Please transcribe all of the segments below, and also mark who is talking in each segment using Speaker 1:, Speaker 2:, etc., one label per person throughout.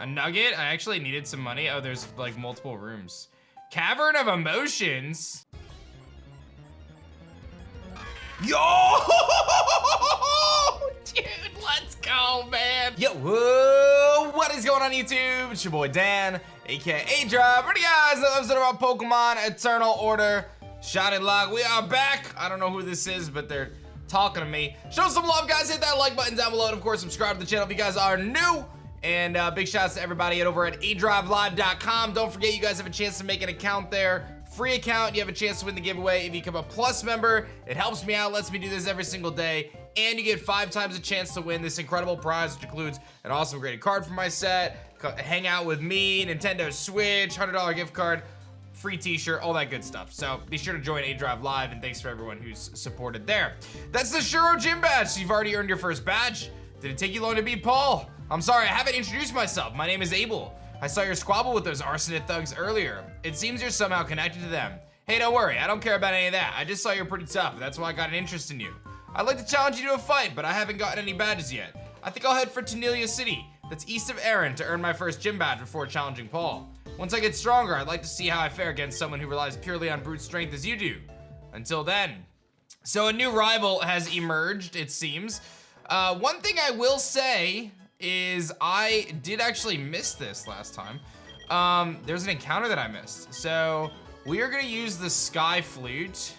Speaker 1: A nugget? I actually needed some money. Oh, there's like multiple rooms. Cavern of Emotions? Yo! Dude, let's go, man. Yo, whoa, what is going on YouTube? It's your boy Dan, aka aDrive. Ready guys, another episode of our Pokemon Eternal Order Shining Log. We are back. I don't know who this is, but they're talking to me. Show some love, guys. Hit that like button down below. And of course, subscribe to the channel if you guys are new. And big shouts to everybody over at aDriveLive.com. Don't forget, you guys have a chance to make an account there. Free account, you have a chance to win the giveaway. If you become a Plus member, it helps me out, lets me do this every single day. And you get 5 times a chance to win this incredible prize, which includes an awesome graded card for my set, hang out with me, Nintendo Switch, $100 gift card, free t-shirt, all that good stuff. So be sure to join aDrive Live, and thanks for everyone who's supported there. That's the Shuro Gym badge, so you've already earned your first badge. Did it take you long to beat Paul? I'm sorry, I haven't introduced myself. My name is Abel. I saw your squabble with those arsonist thugs earlier. It seems you're somehow connected to them. Hey, don't worry, I don't care about any of that. I just saw you're pretty tough, that's why I got an interest in you. I'd like to challenge you to a fight, but I haven't gotten any badges yet. I think I'll head for Tenelia City. That's east of Erin to earn my first gym badge before challenging Paul. Once I get stronger, I'd like to see how I fare against someone who relies purely on brute strength as you do. Until then. So a new rival has emerged, it seems. One thing I will say is I did actually miss this last time. There's an encounter that I missed. So we are gonna use the Sky Flute,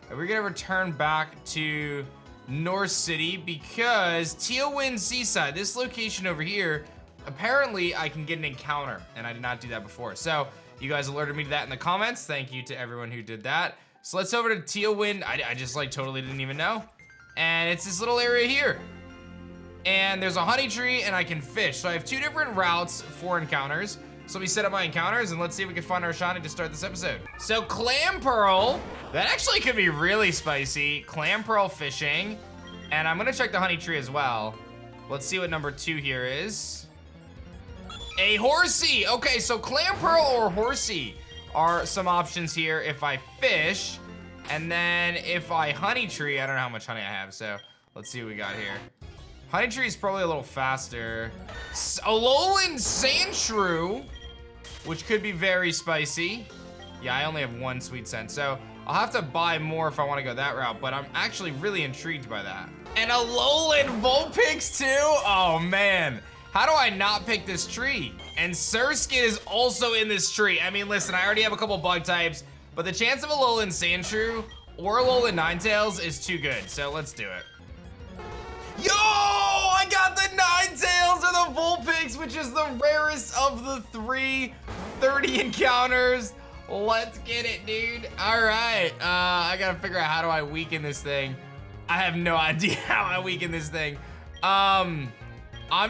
Speaker 1: and we're gonna return back to North City because Tealwind Seaside, this location over here, apparently I can get an encounter, and I did not do that before. So you guys alerted me to that in the comments. Thank you to everyone who did that. So let's over to Tealwind. I just like totally didn't even know. And it's this little area here. And there's a honey tree and I can fish. So I have 2 different routes for encounters. So let me set up my encounters and let's see if we can find our shiny to start this episode. So Clam Pearl, that actually could be really spicy. Clam Pearl fishing. And I'm gonna check the honey tree as well. Let's see what number 2 here is. A Horsey. Okay, so Clam Pearl or Horsey are some options here if I fish. And then if I honey tree, I don't know how much honey I have, so let's see what we got here. Honey tree is probably a little faster. Alolan Sandshrew, which could be very spicy. Yeah, I only have 1 sweet scent, so I'll have to buy more if I want to go that route, but I'm actually really intrigued by that. And Alolan Vulpix too? Oh man, how do I not pick this tree? And Surskit is also in this tree. I mean, listen, I already have a couple bug types, but the chance of Alolan Sandshrew or Alolan Ninetales is too good, so let's do it. Yo, I got the Ninetales or the Vulpix, which is the rarest of the 330 encounters. Let's get it, dude. All right, I gotta figure out how do I weaken this thing. I have no idea how I weaken this thing. I'm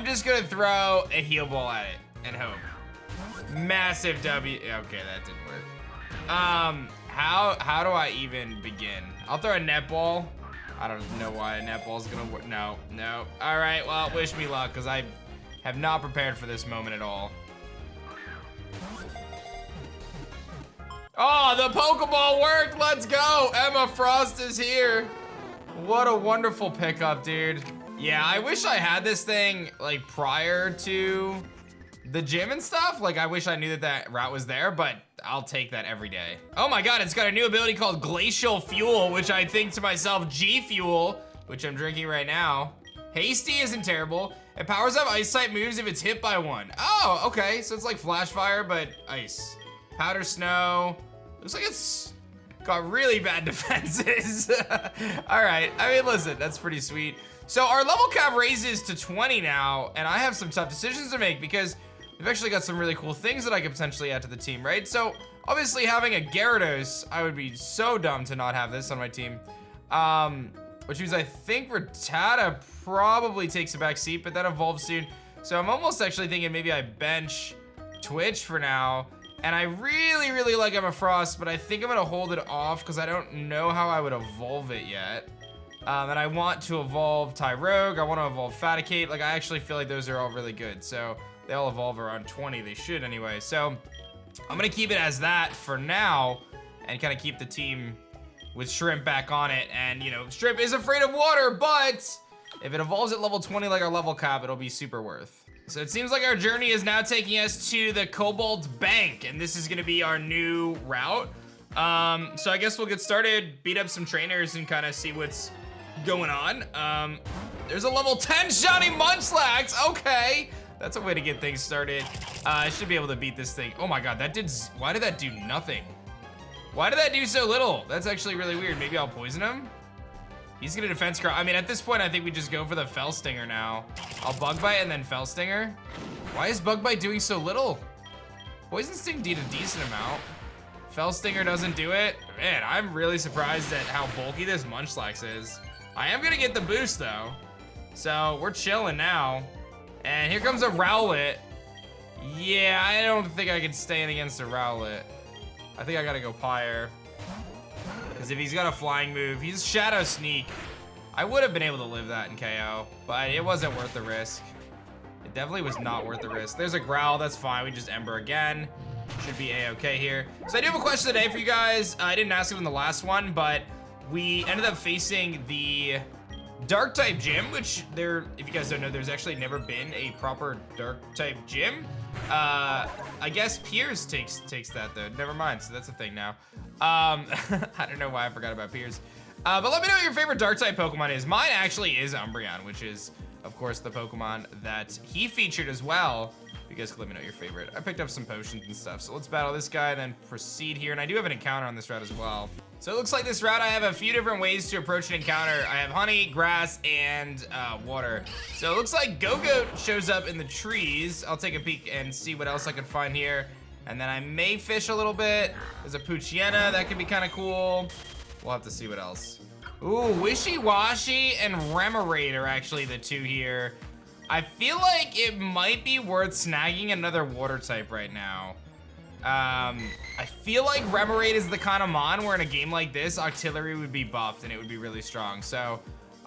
Speaker 1: just gonna throw a heal ball at it and hope. Massive W, okay, that didn't work. How do I even begin? I'll throw a netball. I don't know why a netball's gonna work. No. All right, well, wish me luck, because I have not prepared for this moment at all. Oh, the Pokeball worked, let's go. Emma Frost is here. What a wonderful pickup, dude. Yeah, I wish I had this thing, like, prior to the gym and stuff. Like, I wish I knew that that route was there, but I'll take that every day. Oh my God, it's got a new ability called Glacial Fuel, which I think to myself, G Fuel, which I'm drinking right now. Hasty isn't terrible. It powers up ice type moves if it's hit by one. Oh, okay, so it's like Flash Fire, but ice. Powder Snow. Looks like it's got really bad defenses. All right, I mean, listen, that's pretty sweet. So our level cap raises to 20 now, and I have some tough decisions to make because we've actually got some really cool things that I could potentially add to the team, right? So obviously having a Gyarados, I would be so dumb to not have this on my team. Which means I think Rattata probably takes a back seat, but that evolves soon. So I'm almost actually thinking maybe I bench Twitch for now. And I really, really like Emma Frost, but I think I'm gonna hold it off because I don't know how I would evolve it yet. And I want to evolve Tyrogue, I want to evolve Faticate. Like, I actually feel like those are all really good. So they all evolve around 20, they should anyway. So I'm gonna keep it as that for now and kind of keep the team with Shrimp back on it. And you know, Shrimp is afraid of water, but if it evolves at level 20 like our level cap, it'll be super worth. So it seems like our journey is now taking us to the Cobalt Bank, and this is gonna be our new route. So I guess we'll get started, beat up some trainers, and kind of see what's going on. There's a level 10 shiny Munchlax. Okay, that's a way to get things started. I should be able to beat this thing. Oh my god, why did that do nothing? Why did that do so little? That's actually really weird. Maybe I'll poison him? He's gonna defense curl. I mean, at this point, I think we just go for the Fell Stinger now. I'll Bug Bite and then Fell Stinger. Why is Bug Bite doing so little? Poison Sting did a decent amount. Fell Stinger doesn't do it. Man, I'm really surprised at how bulky this Munchlax is. I am gonna get the boost though. So we're chilling now. And here comes a Rowlet. Yeah, I don't think I can stand against a Rowlet. I think I gotta go Pyre. Because if he's got a flying move, he's Shadow Sneak. I would have been able to live that in KO, but it wasn't worth the risk. It definitely was not worth the risk. There's a Growl, that's fine. We just Ember again. Should be a-okay here. So I do have a question today for you guys. I didn't ask it in the last one, but we ended up facing the Dark type gym, which if you guys don't know, there's actually never been a proper Dark type gym. I guess Piers takes that though. Never mind, so that's a thing now. I don't know why I forgot about Piers. But let me know what your favorite Dark type Pokemon is. Mine actually is Umbreon, which is, of course, the Pokemon that he featured as well. You guys can let me know your favorite. I picked up some potions and stuff, so let's battle this guy and then proceed here. And I do have an encounter on this route as well. So it looks like this route, I have a few different ways to approach an encounter. I have honey, grass, and water. So it looks like Go-Goat shows up in the trees. I'll take a peek and see what else I can find here. And then I may fish a little bit. There's a Poochyena, that could be kind of cool. We'll have to see what else. Ooh, Wishy-Washy and Remoraid are actually the two here. I feel like it might be worth snagging another water type right now. I feel like Remoraid is the kind of mon where in a game like this, Octillery would be buffed and it would be really strong. So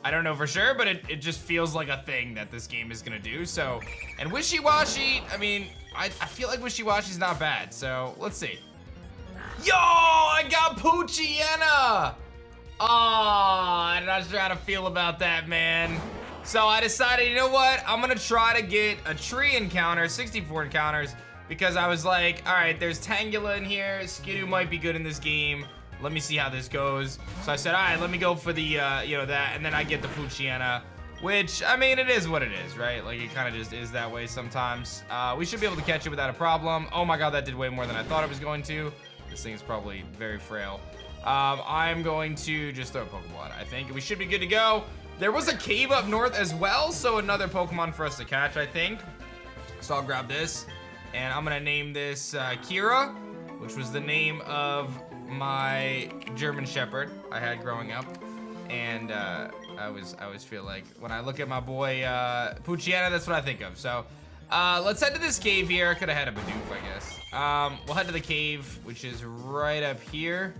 Speaker 1: I don't know for sure, but it just feels like a thing that this game is gonna do. So, and Wishy-Washy, I mean, I feel like Wishy-Washy's not bad. So let's see. Yo, I got Poochyena! Oh, I'm not sure how to feel about that, man. So I decided, you know what? I'm gonna try to get a tree encounter, 64 encounters, because I was like, all right, there's Tangela in here. Skidoo might be good in this game. Let me see how this goes. So I said, all right, let me go for the, that, and then I get the Poochyena, which, I mean, it is what it is, right? Like, it kind of just is that way sometimes. We should be able to catch it without a problem. Oh my god, that did way more than I thought it was going to. This thing is probably very frail. I'm going to just throw Pokeball, I think. We should be good to go. There was a cave up north as well, so another Pokemon for us to catch, I think. So I'll grab this, and I'm gonna name this Kira, which was the name of my German Shepherd I had growing up. And I always feel like when I look at my boy Poochyena, that's what I think of. So let's head to this cave here. I could have had a Bidoof, I guess. We'll head to the cave, which is right up here,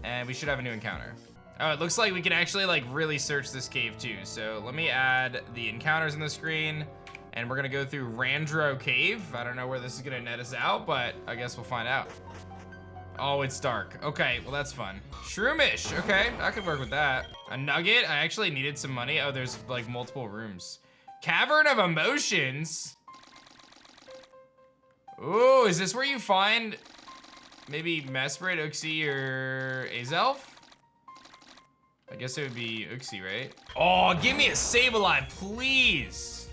Speaker 1: and we should have a new encounter. Oh, it looks like we can actually like really search this cave too. So let me add the encounters on the screen, and we're gonna go through Randro Cave. I don't know where this is gonna net us out, but I guess we'll find out. Oh, it's dark. Okay, well that's fun. Shroomish, okay, I could work with that. A nugget, I actually needed some money. Oh, there's like multiple rooms. Cavern of Emotions. Ooh, is this where you find maybe Mesprit, Uxie, or Azelf? I guess it would be Uxie, right? Oh, give me a Sableye, please.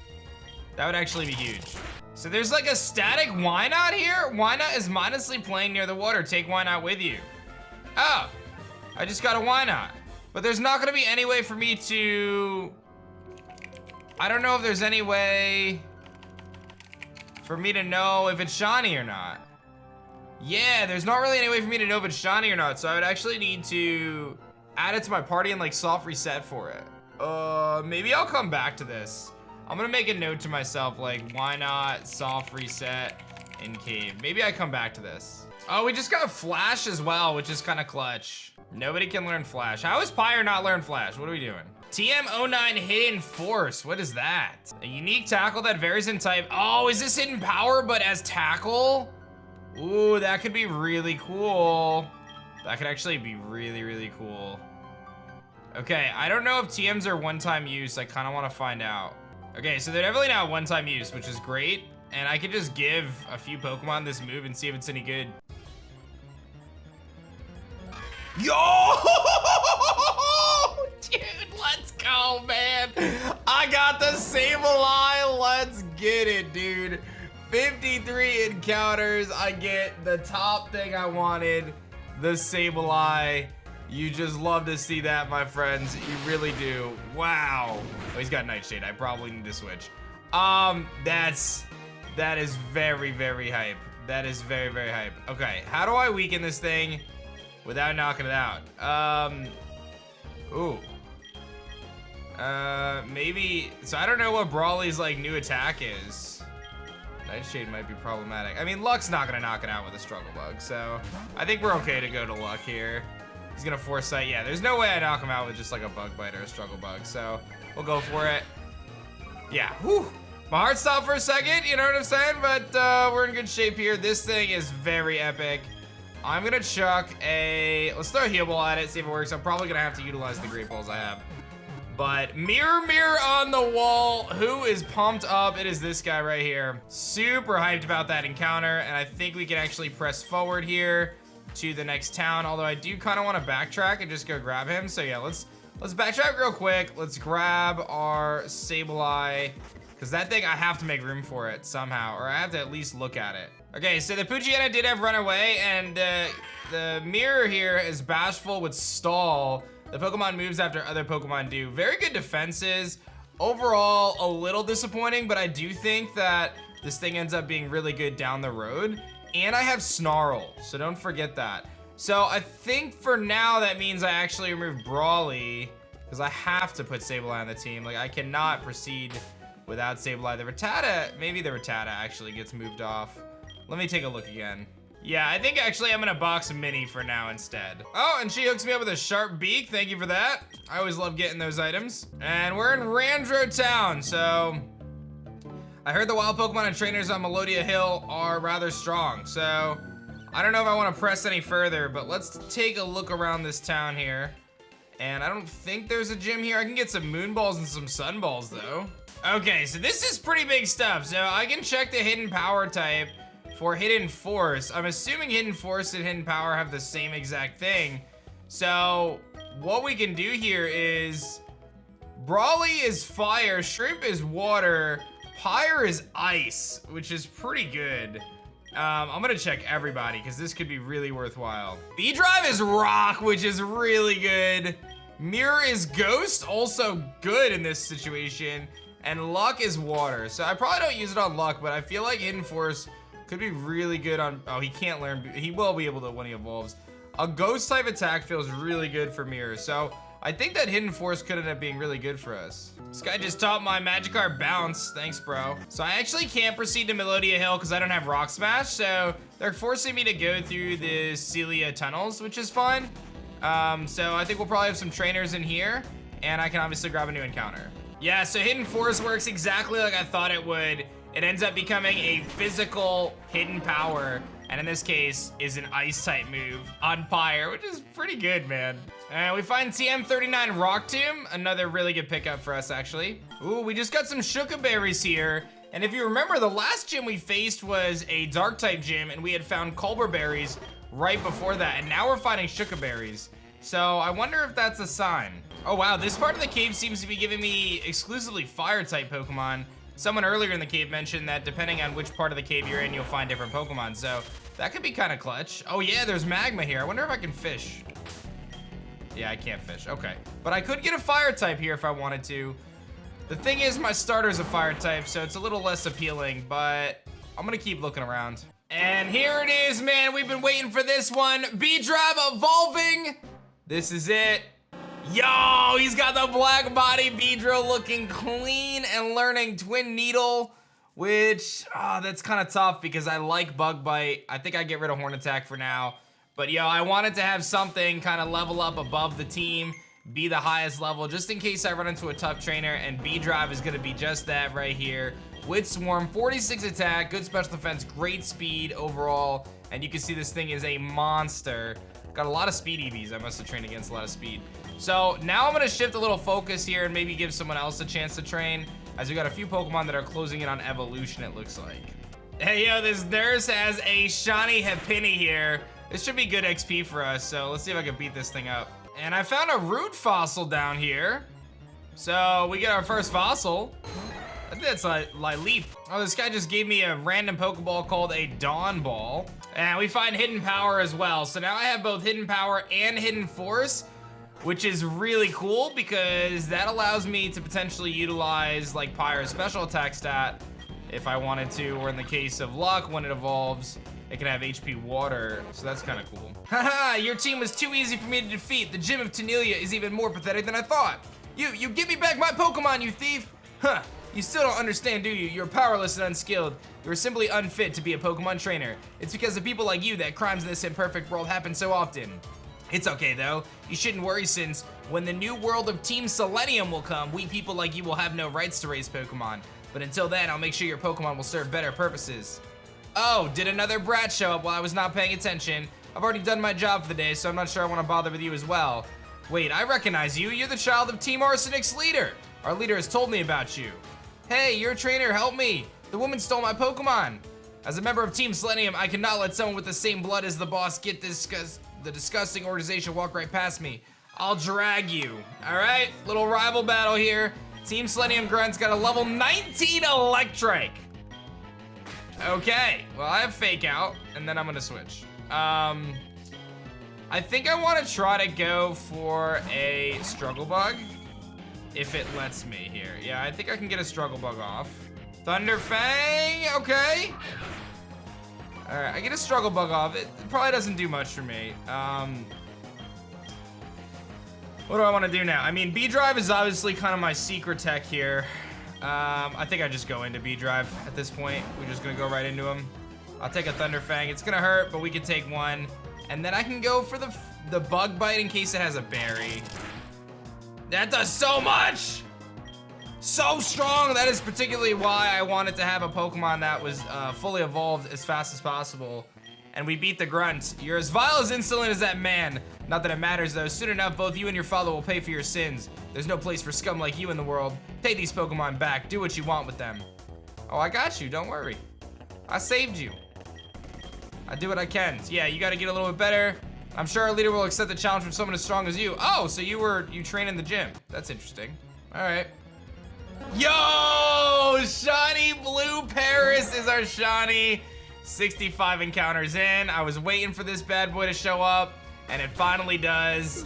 Speaker 1: That would actually be huge. So there's like a static Wynot here. Wynot is mindlessly playing near the water. Take Wynot with you. Oh, I just got a Wynot. But there's not gonna be any way for me to... I don't know if there's any way for me to know if it's shiny or not. Yeah, there's not really any way for me to know if it's shiny or not. So I would actually need to add it to my party and like soft reset for it. Maybe I'll come back to this. I'm gonna make a note to myself, like, why not soft reset in cave? Maybe I come back to this. Oh, we just got Flash as well, which is kind of clutch. Nobody can learn Flash. How is Pyre not learn Flash? What are we doing? TM09 Hidden Force, what is that? A unique tackle that varies in type. Oh, is this Hidden Power but as tackle? Ooh, that could be really cool. That could actually be really, really cool. Okay, I don't know if TMs are one-time use. I kind of want to find out. Okay, so they're definitely not one-time use, which is great. And I could just give a few Pokemon this move and see if it's any good. Yo! Dude, let's go, man. I got the Sableye. Let's get it, dude. 53 encounters. I get the top thing I wanted, the Sableye. You just love to see that, my friends. You really do. Wow. Oh, he's got Nightshade. I probably need to switch. That is very, very hype. That is very, very hype. Okay, how do I weaken this thing without knocking it out? Maybe, so I don't know what Brawly's like new attack is. Nightshade might be problematic. I mean, Luck's not gonna knock it out with a Struggle Bug, so I think we're okay to go to Luck here. He's gonna Foresight. Yeah, there's no way I knock him out with just like a Bug Bite or a Struggle Bug, so we'll go for it. Yeah, whew. My heart stopped for a second, you know what I'm saying? But we're in good shape here. This thing is very epic. I'm gonna chuck let's throw a Heal Ball at it, see if it works. I'm probably gonna have to utilize the Great Balls I have. But mirror on the wall, who is pumped up? It is this guy right here. Super hyped about that encounter, and I think we can actually press forward here to the next town, although I do kind of want to backtrack and just go grab him. So yeah, let's backtrack real quick. Let's grab our Sableye, because that thing, I have to make room for it somehow, or I have to at least look at it. Okay, so the Poochyena did have Runaway, and the mirror here is Bashful with Stall. The Pokemon moves after other Pokemon do. Very good defenses. Overall, a little disappointing, but I do think that this thing ends up being really good down the road. And I have Snarl, so don't forget that. So I think for now that means I actually remove Brawly, because I have to put Sableye on the team. Like, I cannot proceed without Sableye. The Rattata, maybe the Rattata actually gets moved off. Let me take a look again. Yeah, I think actually I'm gonna box Mini for now instead. Oh, and she hooks me up with a sharp beak. Thank you for that. I always love getting those items. And we're in Randro Town, so I heard the wild Pokemon and trainers on Melodia Hill are rather strong. So I don't know if I want to press any further, but let's take a look around this town here. And I don't think there's a gym here. I can get some Moon Balls and some Sun Balls though. Okay, so this is pretty big stuff. So I can check the Hidden Power type for Hidden Force. I'm assuming Hidden Force and Hidden Power have the same exact thing. So what we can do here is Brawly is fire, Shrimp is water, Pyre is ice, which is pretty good. I'm gonna check everybody because this could be really worthwhile. Beedrill is rock, which is really good. Mirror is ghost, also good in this situation. And Luck is water. So I probably don't use it on Luck, but I feel like Hidden Force could be really good on, oh, he can't learn, he will be able to when he evolves. A ghost type attack feels really good for Mirror, so I think that Hidden Force could end up being really good for us. This guy just taught my Magikarp Bounce, thanks bro. So I actually can't proceed to Melodia Hill because I don't have Rock Smash, so they're forcing me to go through the Celia tunnels, which is fun. So I think we'll probably have some trainers in here, and I can obviously grab a new encounter. Yeah, so Hidden Force works exactly like I thought it would. It ends up becoming a physical hidden power, and in this case is an ice type move on Pyre, which is pretty good, man. And we find TM39 Rock Tomb, another really good pickup for us actually. Ooh, we just got some Shuka Berries here. And if you remember, the last gym we faced was a dark type gym, and we had found Culber Berries right before that, and now we're finding Shuka Berries. So I wonder if that's a sign. Oh wow, this part of the cave seems to be giving me exclusively fire type Pokemon. Someone earlier in the cave mentioned that depending on which part of the cave you're in, you'll find different Pokemon, so that could be kind of clutch. Oh yeah, there's magma here. I wonder if I can fish. Yeah, I can't fish, okay. But I could get a fire type here if I wanted to. The thing is, my starter's a fire type, so it's a little less appealing, but I'm gonna keep looking around. And here it is, man. We've been waiting for this one. Beedrill evolving. This is it. Yo, he's got the black body Beedrill looking clean and learning Twin Needle, which, that's kind of tough because I like Bug Bite. I think I get rid of Horn Attack for now. But yo, I wanted to have something kind of level up above the team, be the highest level, just in case I run into a tough trainer, and Beedrill is gonna be just that right here. With Swarm, 46 attack, good special defense, great speed overall, and you can see this thing is a monster. Got a lot of speed EVs. I must have trained against a lot of speed. So now I'm gonna shift a little focus here and maybe give someone else a chance to train. as we got a few Pokemon that are closing in on evolution, it looks like. Hey, yo, this nurse has a shiny Happiny here. This should be good XP for us, so let's see if I can beat this thing up. And I found a root fossil down here. So we get our first fossil. I think that's like Leap. Oh, this guy just gave me a random Pokeball called a Dawn Ball. And we find Hidden Power as well. So now I have both Hidden Power and Hidden Force, which is really cool because that allows me to potentially utilize like Pyro's special attack stat if I wanted to, or in the case of Luck, when it evolves, it can have HP Water, so that's kind of cool. Haha, your team was too easy for me to defeat. The gym of Tenelia is even more pathetic than I thought. You give me back my Pokemon, you thief! Huh, you still don't understand, do you? You're powerless and unskilled. You're simply unfit to be a Pokemon trainer. It's because of people like you that crimes in this imperfect world happen so often. It's okay though, you shouldn't worry since when the new world of Team Selenium will come, we people like you will have no rights to raise Pokemon. But until then, I'll make sure your Pokemon will serve better purposes. Oh, did another brat show up while I was not paying attention? I've already done my job for the day, so I'm not sure I want to bother with you as well. Wait, I recognize you. You're the child of Team Arsenic's leader. Our leader has told me about you. Hey, you're a trainer, help me. The woman stole my Pokemon. As a member of Team Selenium, I cannot let someone with the same blood as the boss get the disgusting organization walk right past me. I'll drag you. All right, little rival battle here. Team Selenium Grunt's got a level 19 Electric. Okay, well I have Fake Out, and then I'm gonna switch. I think I wanna try to go for a Struggle Bug, if it lets me here. Yeah, I think I can get a Struggle Bug off. Thunder Fang, okay. All right, I get a Struggle Bug off. It probably doesn't do much for me. What do I want to do now? I mean, Beedrive is obviously kind of my secret tech here. I think I just go into Beedrive at this point. We're just gonna go right into him. I'll take a Thunder Fang. It's gonna hurt, but we can take one. And then I can go for the Bug Bite in case it has a berry. That does so much! So strong! That is particularly why I wanted to have a Pokemon that was fully evolved as fast as possible. And we beat the Grunt. You're as vile as insolent as that man. Not that it matters though, soon enough both you and your father will pay for your sins. There's no place for scum like you in the world. Take these Pokemon back, do what you want with them. Oh, I got you, don't worry. I saved you. I do what I can. So yeah, you gotta get a little bit better. I'm sure our leader will accept the challenge from someone as strong as you. Oh, so you train in the gym. That's interesting. All right. Yo, Shiny Blue Paris is our Shiny. 65 encounters in. I was waiting for this bad boy to show up, and it finally does.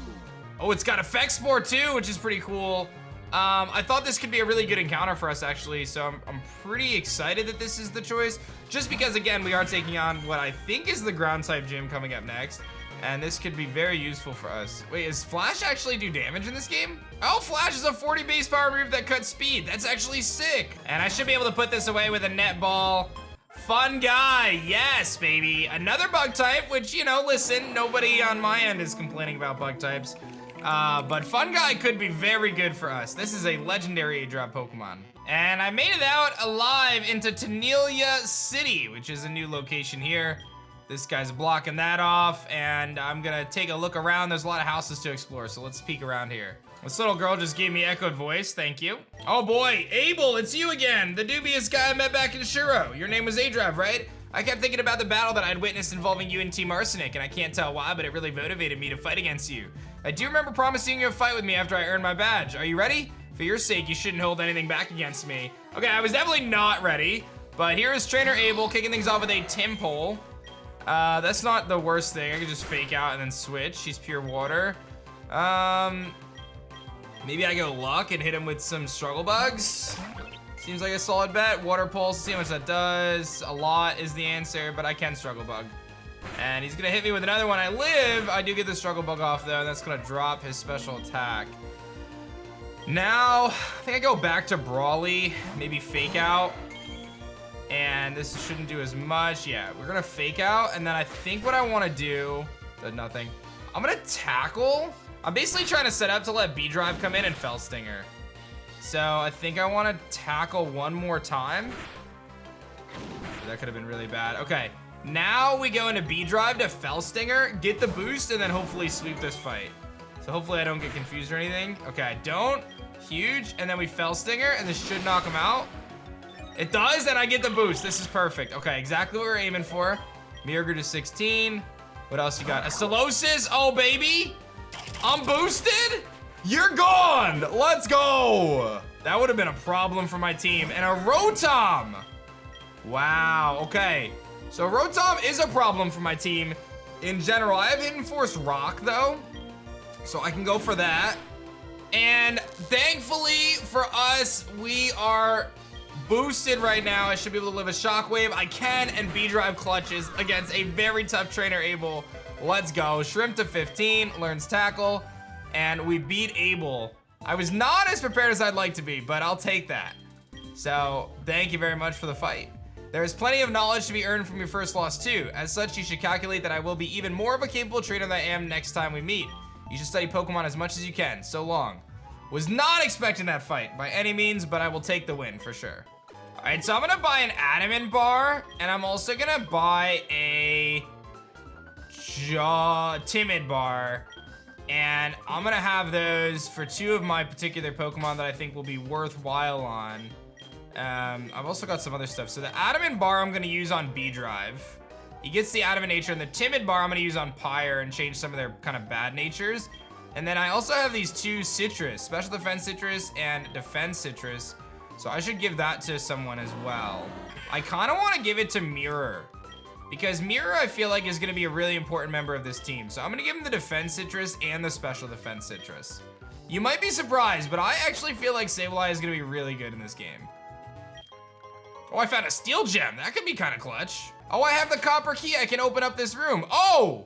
Speaker 1: Oh, it's got Effect Spore too, which is pretty cool. I thought this could be a really good encounter for us actually, so I'm pretty excited that this is the choice. Just because, again, we are taking on what I think is the ground type gym coming up next, and this could be very useful for us. Wait, is Flash actually do damage in this game? Oh, Flash is a 40 base power move that cuts speed. That's actually sick. And I should be able to put this away with a net ball. Fun Guy, yes, baby. Another bug type, which, you know, listen, nobody on my end is complaining about bug types. But Fun Guy could be very good for us. This is a legendary aDrive Pokemon. And I made it out alive into Tenelia City, which is a new location here. This guy's blocking that off, and I'm gonna take a look around. There's a lot of houses to explore, so let's peek around here. This little girl just gave me echoed voice, thank you. Oh boy, Abel, it's you again, the dubious guy I met back in Shuro. Your name was aDrive, right? I kept thinking about the battle that I'd witnessed involving you and Team Arsenic, and I can't tell why, but it really motivated me to fight against you. I do remember promising you a fight with me after I earned my badge. Are you ready? For your sake, you shouldn't hold anything back against me. Okay, I was definitely not ready, but here is Trainer Abel kicking things off with a Timpole. That's not the worst thing. I could just fake out and then switch. She's pure water. Maybe I go Luck and hit him with some Struggle Bugs. Seems like a solid bet. Water Pulse, see how much that does. A lot is the answer, but I can Struggle Bug. And he's gonna hit me with another one. I live. I do get the Struggle Bug off though, and that's gonna drop his special attack. Now, I think I go back to Brawly, maybe Fake Out. And this shouldn't do as much. Yeah, we're gonna Fake Out, and then I think what I wanna do, nothing. I'm gonna Tackle. I'm basically trying to set up to let Beedrive come in and Fell Stinger. So I think I wanna Tackle one more time. That could have been really bad. Okay, now we go into Beedrive to Fell Stinger, get the boost, and then hopefully sweep this fight. So hopefully I don't get confused or anything. Okay, I don't. Huge, and then we Fell Stinger, and this should knock him out. It does, and I get the boost. This is perfect. Okay, exactly what we're aiming for. Mirror grew to 16. What else you got? A Solosis, oh baby. I'm boosted. You're gone. Let's go. That would have been a problem for my team. And a Rotom. Wow, okay. So Rotom is a problem for my team in general. I have Hidden Force Rock though, so I can go for that. And thankfully for us, we are boosted right now. I should be able to live a Shockwave. I can, and Beedrive clutches against a very tough trainer, Abel. Let's go. Shrimp to 15, learns Tackle, and we beat Abel. I was not as prepared as I'd like to be, but I'll take that. So thank you very much for the fight. There is plenty of knowledge to be earned from your first loss too. As such, you should calculate that I will be even more of a capable trainer than I am next time we meet. You should study Pokemon as much as you can. So long. Was not expecting that fight by any means, but I will take the win for sure. All right, so I'm gonna buy an Adamant bar, and I'm also gonna buy a Timid bar, and I'm gonna have those for 2 of my particular Pokemon that I think will be worthwhile on. I've also got some other stuff. So the Adamant bar I'm gonna use on Beedrive. He gets the Adamant nature, and the Timid bar I'm gonna use on Pyre and change some of their kind of bad natures. And then I also have these 2 Citrus, Special Defense Citrus and Defense Citrus. So I should give that to someone as well. I kind of want to give it to Mirror, because Mirror I feel like is going to be a really important member of this team. So I'm going to give him the Defense Citrus and the Special Defense Citrus. You might be surprised, but I actually feel like Sableye is going to be really good in this game. Oh, I found a Steel Gem. That could be kind of clutch. Oh, I have the Copper Key. I can open up this room. Oh!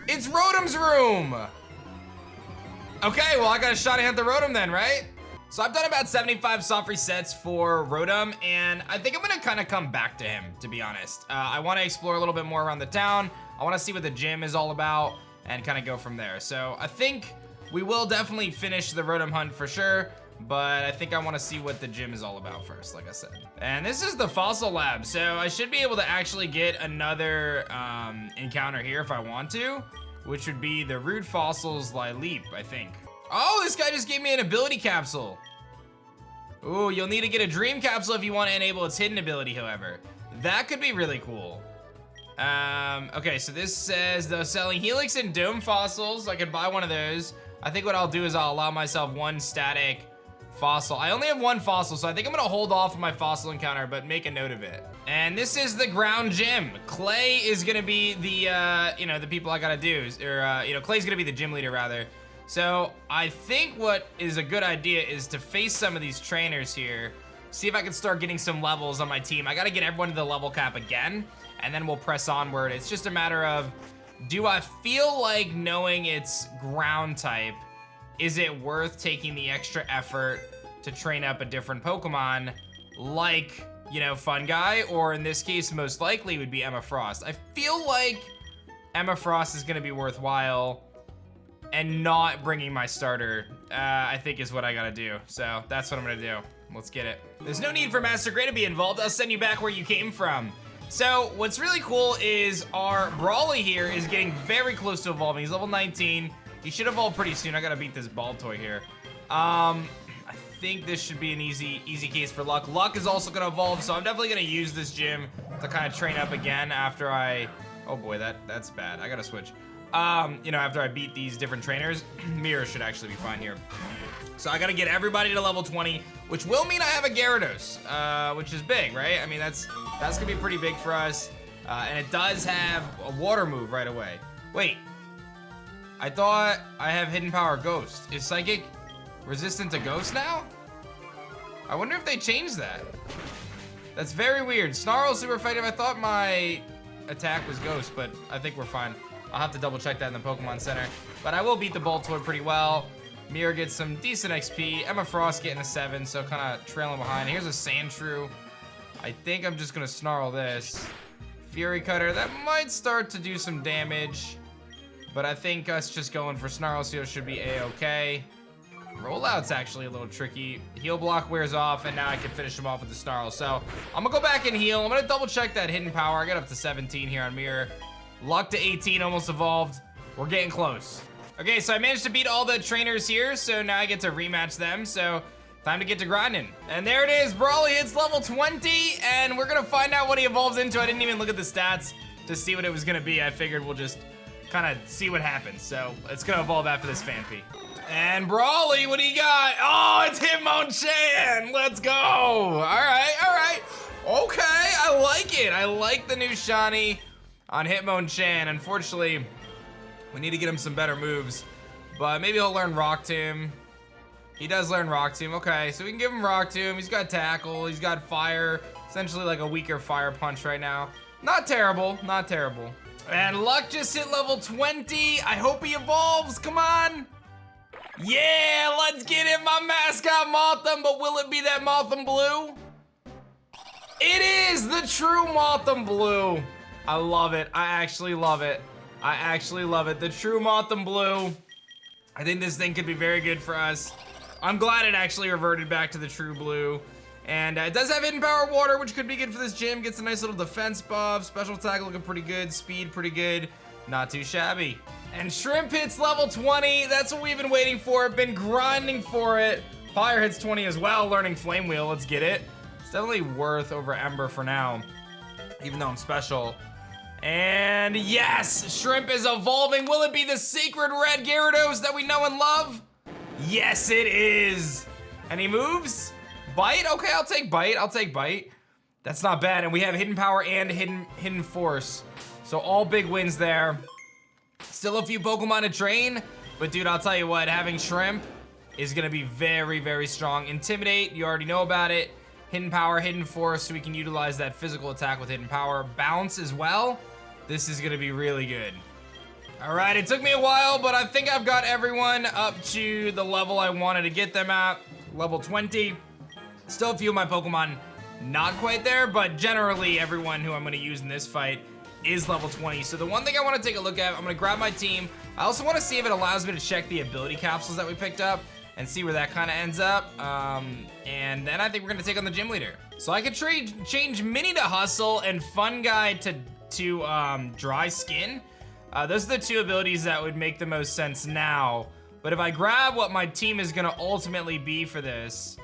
Speaker 1: It's Rotom's room! Okay, well, I got a shot to hit the Rotom then, right? So I've done about 75 soft resets for Rotom, and I think I'm gonna kind of come back to him, to be honest. I wanna explore a little bit more around the town. I wanna see what the gym is all about and kind of go from there. So I think we will definitely finish the Rotom hunt for sure, but I think I wanna see what the gym is all about first, like I said. And this is the Fossil Lab, so I should be able to actually get another encounter here if I want to, which would be the Rude Fossils Lileep, I think. Oh, this guy just gave me an ability capsule. Ooh, you'll need to get a dream capsule if you want to enable its hidden ability, however. That could be really cool. Okay, so this says, though, selling Helix and Dome fossils. I could buy one of those. I think what I'll do is I'll allow myself 1 static fossil. I only have 1 fossil, so I think I'm gonna hold off on my fossil encounter, but make a note of it. And this is the ground gym. Clay is gonna be the, you know, the people I gotta do, or, you know, Clay's gonna be the gym leader, rather. So I think what is a good idea is to face some of these trainers here, see if I can start getting some levels on my team. I gotta get everyone to the level cap again, and then we'll press onward. It's just a matter of, do I feel like knowing its ground type, is it worth taking the extra effort to train up a different Pokemon like, you know, Fungi, or in this case, most likely would be Emma Frost. I feel like Emma Frost is gonna be worthwhile, and not bringing my starter, I think is what I gotta do. So that's what I'm gonna do. Let's get it. There's no need for Master Gray to be involved. I'll send you back where you came from. So what's really cool is our Brawly here is getting very close to evolving. He's level 19. He should evolve pretty soon. I gotta beat this Baltoy here. I think this should be an easy case for Luck. Luck is also gonna evolve, so I'm definitely gonna use this gym to kind of train up again after I, oh boy, that's bad. I gotta switch. You know, after I beat these different trainers. Mirror should actually be fine here. So I gotta get everybody to level 20, which will mean I have a Gyarados, which is big, right? I mean, that's gonna be pretty big for us. And it does have a water move right away. Wait, I thought I have Hidden Power Ghost. Is Psychic resistant to Ghost now? I wonder if they changed that. That's very weird. Snarl super effective. I thought my attack was Ghost, but I think we're fine. I'll have to double check that in the Pokemon Center. But I will beat the Baltoy pretty well. Mirror gets some decent XP. Emma Frost getting a 7, so kind of trailing behind. Here's a Sandshrew. I think I'm just gonna Snarl this. Fury Cutter, that might start to do some damage. But I think us just going for Snarl Seal should be a-okay. Rollout's actually a little tricky. Heal block wears off, and now I can finish him off with the Snarl. So I'm gonna go back and heal. I'm gonna double check that hidden power. I got up to 17 here on Mirror. Luck to 18, almost evolved. We're getting close. Okay, so I managed to beat all the trainers here, so now I get to rematch them, so time to get to grinding. And there it is, Brawly hits level 20, and we're gonna find out what he evolves into. I didn't even look at the stats to see what it was gonna be. I figured we'll just kind of see what happens. So it's gonna evolve after this Phanpy. And Brawly, what do you got? Oh, it's Hitmonchan, let's go. All right. Okay, I like it. I like the new shiny on Hitmonchan. Unfortunately, we need to get him some better moves, but maybe he'll learn Rock Tomb. He does learn Rock Tomb. Okay, so we can give him Rock Tomb. He's got Tackle, he's got Fire, essentially like a weaker Fire Punch right now. Not terrible, not terrible. And Luck just hit level 20. I hope he evolves, come on. Yeah, let's get him, my mascot Mothim, but will it be that Mothim Blue? It is the true Mothim Blue. I love it, I actually love it. I actually love it. The true Mothim Blue. I think this thing could be very good for us. I'm glad it actually reverted back to the true blue. And it does have hidden power water, which could be good for this gym. Gets a nice little defense buff. Special attack looking pretty good. Speed pretty good. Not too shabby. And Shrimp hits level 20. That's what we've been waiting for. Been grinding for it. Fire hits 20 as well. Learning Flame Wheel. Let's get it. It's definitely worth over Ember for now, even though I'm special. And yes, Shrimp is evolving. Will it be the Sacred Red Gyarados that we know and love? Yes, it is. And he moves? Bite? Okay, I'll take Bite. I'll take Bite. That's not bad. And we have Hidden Power and Hidden Force. So all big wins there. Still a few Pokemon to train. But dude, I'll tell you what, having Shrimp is gonna be very, very strong. Intimidate, you already know about it. Hidden Power, Hidden Force, so we can utilize that physical attack with Hidden Power. Bounce as well. This is gonna be really good. All right, it took me a while, but I think I've got everyone up to the level I wanted to get them at, level 20. Still a few of my Pokemon not quite there, but generally everyone who I'm gonna use in this fight is level 20. So the one thing I wanna take a look at, I'm gonna grab my team. I also wanna see if it allows me to check the ability capsules that we picked up and see where that kinda ends up. And then I think we're gonna take on the gym leader. So I could change Mini to Hustle and Fun Guy to Dry Skin. Those are the two abilities that would make the most sense now. But if I grab what my team is gonna ultimately be for this,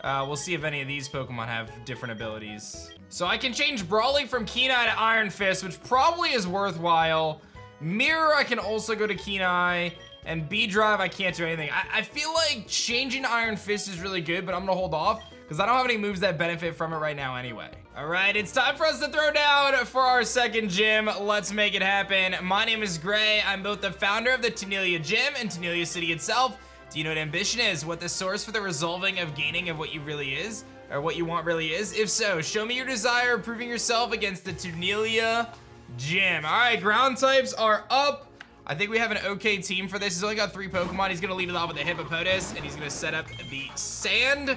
Speaker 1: we'll see if any of these Pokemon have different abilities. So I can change Brawly from Keen-Eye to Iron Fist, which probably is worthwhile. Mirror, I can also go to Keen-Eye. And Beedrill, I can't do anything. I feel like changing Iron Fist is really good, but I'm gonna hold off because I don't have any moves that benefit from it right now anyway. All right, it's time for us to throw down for our second gym. Let's make it happen. My name is Gray. I'm both the founder of the Tunelia Gym and Tunelia City itself. Do you know what ambition is? What the source for the resolving of gaining of what you really is? Or what you want really is? If so, show me your desire of proving yourself against the Tunelia Gym. All right, ground types are up. I think we have an okay team for this. He's only got 3 Pokemon. He's gonna lead it off with the Hippopotas, and he's gonna set up the Sand.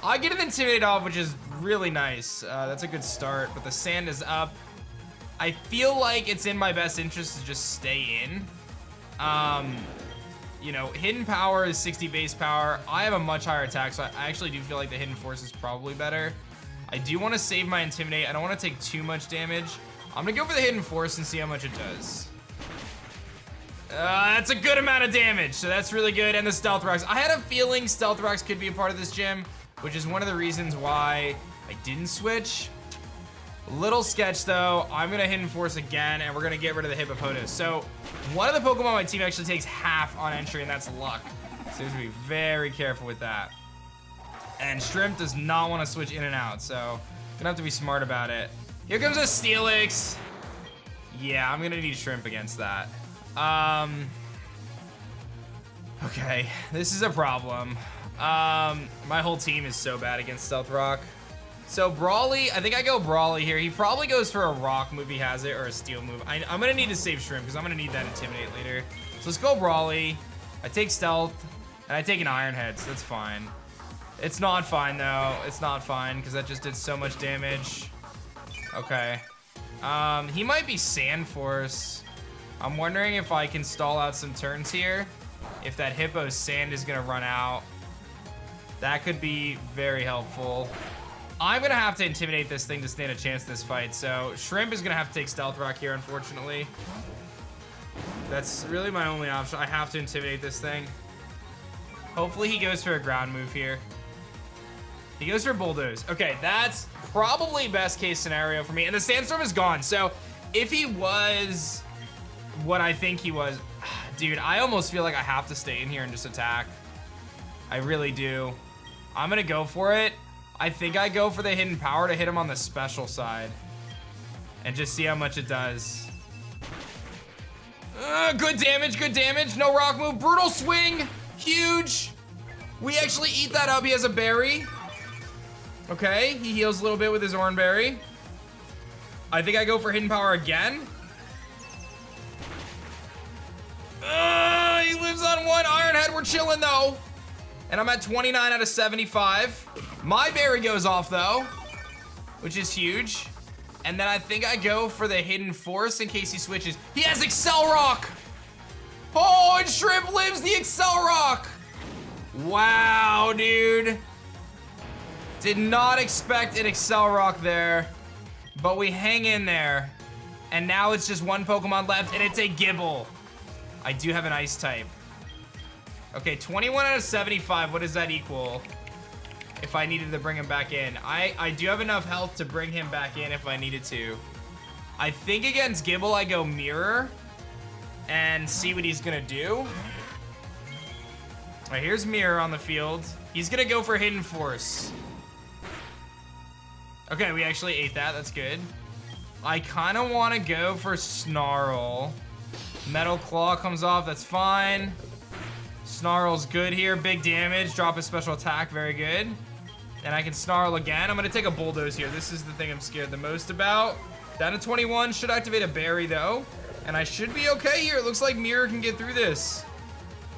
Speaker 1: I get an Intimidate off, which is really nice. That's a good start, but the Sand is up. I feel like it's in my best interest to just stay in. You know, Hidden Power is 60 base power. I have a much higher attack, so I actually do feel like the Hidden Force is probably better. I do want to save my Intimidate. I don't want to take too much damage. I'm gonna go for the Hidden Force and see how much it does. That's a good amount of damage, so that's really good. And the Stealth Rocks. I had a feeling Stealth Rocks could be a part of this gym, which is one of the reasons why I didn't switch. Little sketch though. I'm gonna Hidden Force again, and we're gonna get rid of the Hippopotas. So one of the Pokemon on my team actually takes half on entry, and that's Luck. So you have to be very careful with that. And Shrimp does not want to switch in and out, so gonna have to be smart about it. Here comes a Steelix. Yeah, I'm gonna need Shrimp against that. Okay, this is a problem. My whole team is so bad against Stealth Rock. So Brawly, I think I go Brawly here. He probably goes for a Rock move, he has it, or a Steel move. I'm gonna need to save Shrimp because I'm gonna need that Intimidate later. So let's go Brawly. I take Stealth, and I take an Iron Head, so that's fine. It's not fine though. It's not fine because that just did so much damage. Okay. He might be Sand Force. I'm wondering if I can stall out some turns here. If that Hippo's Sand is gonna run out. That could be very helpful. I'm gonna have to Intimidate this thing to stand a chance this fight. So Shrimp is gonna have to take Stealth Rock here, unfortunately. That's really my only option. I have to intimidate this thing. Hopefully he goes for a ground move here. He goes for bulldoze. Okay, that's probably best case scenario for me. And the sandstorm is gone. So if he was what I think he was, dude, I almost feel like I have to stay in here and just attack. I really do. I'm gonna go for it. I think I go for the hidden power to hit him on the special side and just see how much it does. Good damage, good damage. No rock move, brutal swing, huge. We actually eat that up. He has a berry. Okay, he heals a little bit with his orange berry. I think I go for hidden power again. He lives on one Iron Head. We're chilling though. And I'm at 29 out of 75. My berry goes off though, which is huge. And then I think I go for the hidden force in case he switches. He has Excel Rock. Oh, and Shrimp lives the Excel Rock. Wow, dude. Did not expect an Excel Rock there, but we hang in there. And now it's just one Pokemon left, and it's a Gibble. I do have an Ice type. Okay, 21 out of 75, what does that equal? If I needed to bring him back in. I do have enough health to bring him back in if I needed to. I think against Gibble, I go Mirror and see what he's gonna do. All right, here's Mirror on the field. He's gonna go for Hidden Force. Okay, we actually ate that, that's good. I kinda wanna go for Snarl. Metal Claw comes off, that's fine. Snarl's good here, big damage, drop a special attack, very good. And I can Snarl again. I'm gonna take a Bulldoze here. This is the thing I'm scared the most about. Down to 21, should activate a Berry though. And I should be okay here. It looks like Mirror can get through this.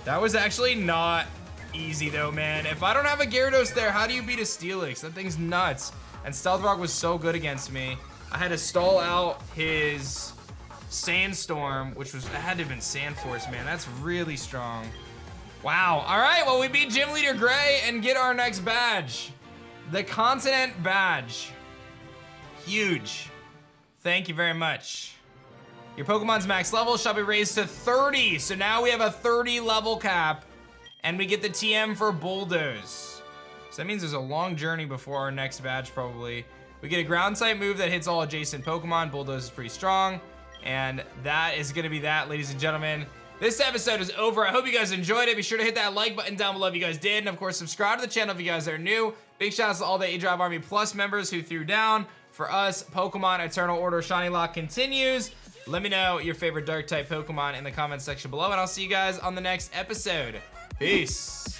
Speaker 1: That was actually not easy though, man. If I don't have a Gyarados there, how do you beat a Steelix? That thing's nuts. And Stealth Rock was so good against me. I had to stall out his Sandstorm, which was, it had to have been Sand Force, man. That's really strong. Wow, all right, well, we beat Gym Leader Gray and get our next badge. The Continent Badge. Huge. Thank you very much. Your Pokemon's max level shall be raised to 30. So now we have a 30 level cap and we get the TM for Bulldoze. So that means there's a long journey before our next badge probably. We get a ground type move that hits all adjacent Pokemon. Bulldoze is pretty strong. And that is gonna be that, ladies and gentlemen. This episode is over. I hope you guys enjoyed it. Be sure to hit that like button down below if you guys did. And of course, subscribe to the channel if you guys are new. Big shout outs to all the aDrive Army Plus members who threw down. For us, Pokemon Eternal Order Shiny Lock continues. Let me know your favorite dark type Pokemon in the comments section below, and I'll see you guys on the next episode. Peace.